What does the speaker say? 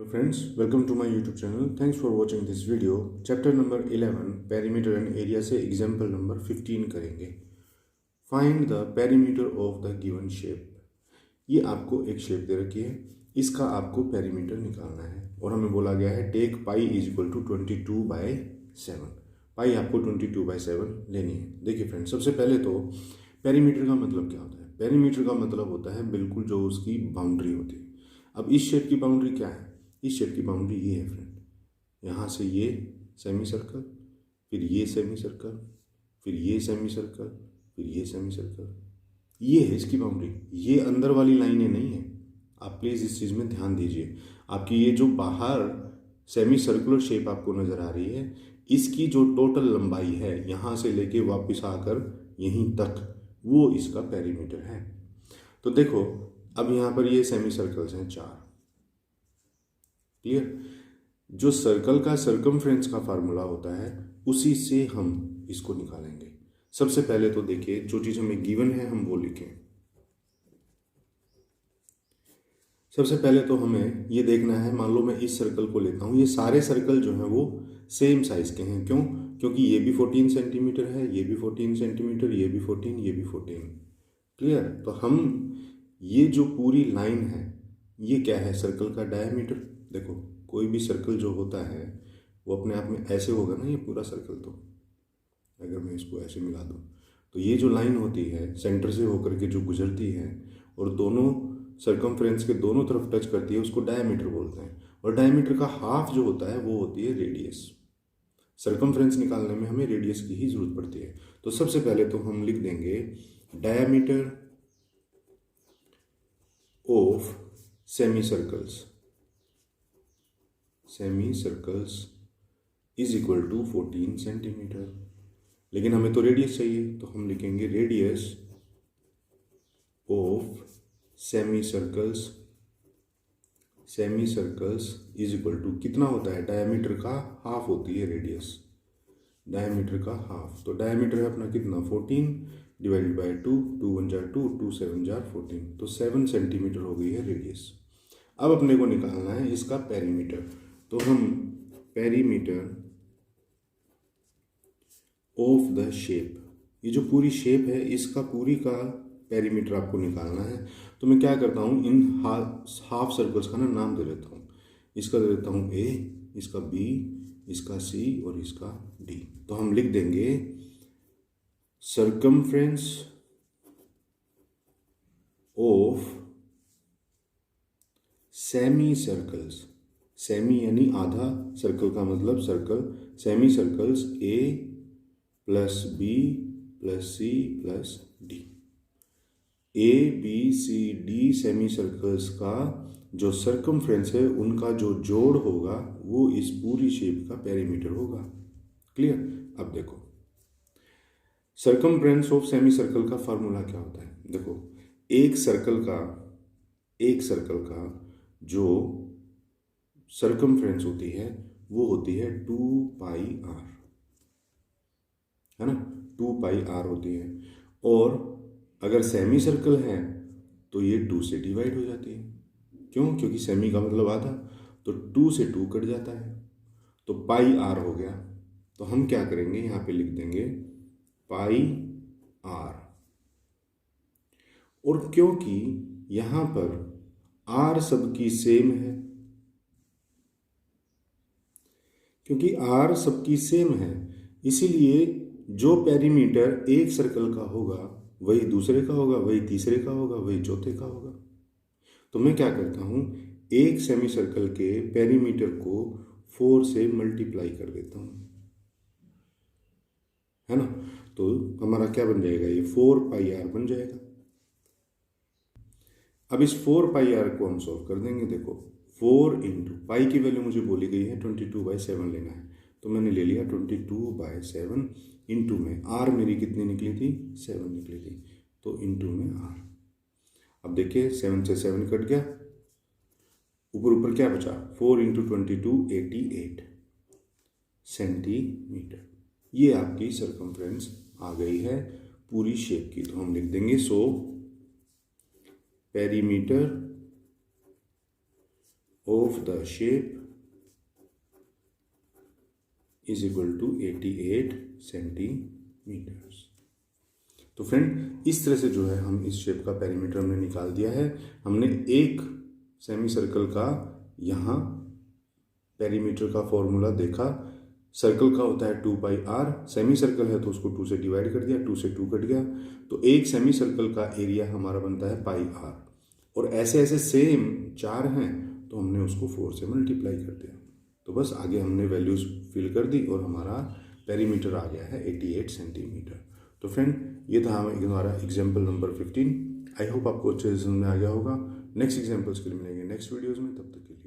Hello friends, welcome to my YouTube channel. Thanks for watching this video. Chapter number 11 perimeter and area से example number 15 करेंगे. Find the perimeter of the given shape. ये आपको एक shape दे रखी है, इसका आपको पेरीमीटर निकालना है और हमें बोला गया है take pi is equal to 22/7. Pi आपको 22/7 लेनी है. देखिए फ्रेंड्स, सबसे पहले तो पेरीमीटर का मतलब क्या होता है. पेरीमीटर का मतलब होता है बिल्कुल जो उसकी बाउंड्री होती है. अब इस शेप की बाउंड्री क्या है. इस शेप की बाउंड्री ये है फ्रेंड, यहाँ से ये सेमी सर्कल, फिर ये सेमी सर्कल, फिर ये सेमी सर्कल, फिर ये सेमी सर्कल, ये है इसकी बाउंड्री. ये अंदर वाली लाइनें नहीं है. आप प्लीज़ इस चीज़ में ध्यान दीजिए. आपकी ये जो बाहर सेमी सर्कुलर शेप आपको नज़र आ रही है, इसकी जो टोटल लंबाई है यहाँ से लेके वापस आकर यहीं तक, वो इसका पेरीमीटर है. तो देखो, अब यहाँ पर ये सेमी सर्कल्स हैं 4. क्लियर. जो सर्कल का सर्कमफ्रेंस का फार्मूला होता है उसी से हम इसको निकालेंगे. सबसे पहले तो देखिए, जो चीज़ हमें गिवन है हम वो लिखें. सबसे पहले तो हमें ये देखना है, मान लो मैं इस सर्कल को लेता हूँ, ये सारे सर्कल जो हैं वो सेम साइज़ के हैं. क्यों? क्योंकि ये भी 14 सेंटीमीटर है, ये भी 14 सेंटीमीटर, ये भी 14, ये भी 14. क्लियर. तो हम ये जो पूरी लाइन है ये क्या है, सर्कल का डायमीटर. देखो, कोई भी सर्कल जो होता है वो अपने आप में ऐसे होगा ना, ये पूरा सर्कल. तो अगर मैं इसको ऐसे मिला दूँ तो ये जो लाइन होती है सेंटर से होकर के जो गुजरती है और दोनों सर्कमफ्रेंस के दोनों तरफ टच करती है, उसको डायमीटर बोलते हैं. और डायमीटर का हाफ जो होता है वो होती है रेडियस. सर्कमफ्रेंस निकालने में हमें रेडियस की ही जरूरत पड़ती है. तो सबसे पहले तो हम लिख देंगे diameter of semi circles is equal to 14 centimetre. लेकिन हमें तो रेडियस चाहिए, तो हम लिखेंगे radius of semi circles is equal to कितना होता है, डायमीटर का हाफ होती है रेडियस. डायमीटर का हाफ, तो डायमीटर है अपना कितना, 14 डिवाइडेड बाई 2, 2 1 जार 2, 2 7 जार 14, तो 7 सेंटीमीटर हो गई है रेडियस. अब अपने को निकालना है इसका पेरीमीटर. तो हम पेरीमीटर ऑफ द शेप, ये जो पूरी शेप है इसका पूरी का पेरीमीटर आपको निकालना है. तो मैं क्या करता हूँ, इन हाफ सर्कल्स का ना नाम दे देता हूँ. इसका दे देता हूँ ए, इसका बी, इसका सी और इसका डी. तो हम लिख देंगे circumference of semi circles. Semi यानी आधा, सर्कल का मतलब circle. Semi circles a plus b plus c plus d. A b c d semi circles का जो सर्कमफ्रेंस है उनका जो जोड़ होगा वो इस पूरी शेप का पेरीमीटर होगा. क्लियर. अब देखो, सर्कमफ्रेंस ऑफ सेमी सर्कल का फार्मूला क्या होता है. देखो, एक सर्कल का जो सर्कमफ्रेंस होती है वो होती है 2πr, है ना. 2πr होती है. और अगर सेमी सर्कल है तो ये 2 से डिवाइड हो जाती है. क्यों? क्योंकि सेमी का मतलब आधा, तो 2 से 2 कट जाता है, तो पाई आर हो गया. तो हम क्या करेंगे, यहाँ पे लिख देंगे पाई आर. और क्योंकि यहाँ पर आर सबकी सेम है, क्योंकि आर सबकी सेम है, इसीलिए जो पेरीमीटर एक सर्कल का होगा वही दूसरे का होगा, वही तीसरे का होगा, वही चौथे का होगा. तो मैं क्या करता हूँ, एक सेमी सर्कल के पेरीमीटर को 4 से मल्टीप्लाई कर देता हूँ, है ना. तो हमारा क्या बन जाएगा, ये 4πr बन जाएगा. अब इस 4πr को हम सॉल्व कर देंगे. देखो, 4 इंटू पाई की वैल्यू मुझे बोली गई है 22/7 लेना है, तो मैंने ले लिया 22/7 इंटू में आर मेरी कितनी निकली थी, 7 निकली थी, तो इंटू में आर. अब देखिए 7 से 7 कट गया, ऊपर क्या बचा, 4 इंटू 22 88 सेंटीमीटर. ये आपकी सर्कमफ्रेंस आ गई है पूरी शेप की. तो हम लिख देंगे so perimeter of the shape is equal to 88 centimetres. तो फ्रेंड इस तरह से जो है हम इस शेप का पेरीमीटर हमने निकाल दिया है। हमने एक सेमी सर्कल का यहाँ पेरीमीटर का फॉर्मूला देखा। सर्कल का होता है 2πr, सेमी सर्कल है तो उसको 2 से डिवाइड कर दिया, 2 से 2 कट गया, तो एक सेमी सर्कल का एरिया हमारा बनता है πr। और ऐसे ऐसे सेम 4 हैं तो हमने उसको 4 से मल्टीप्लाई कर दिया। तो बस आगे हमने वैल्यूज फिल कर दी और हमारा पेरीमीटर आ गया है 88 सेंटीमीटर। तो फ्रेंड ये था हमारा एग्जाम्पल नंबर 15। आई होप आपको अच्छे से समझ में आ गया होगा। नेक्स्ट एग्जाम्पल्स के लिए मिलेंगे नेक्स्ट वीडियोज़ में, तब तक के लिए।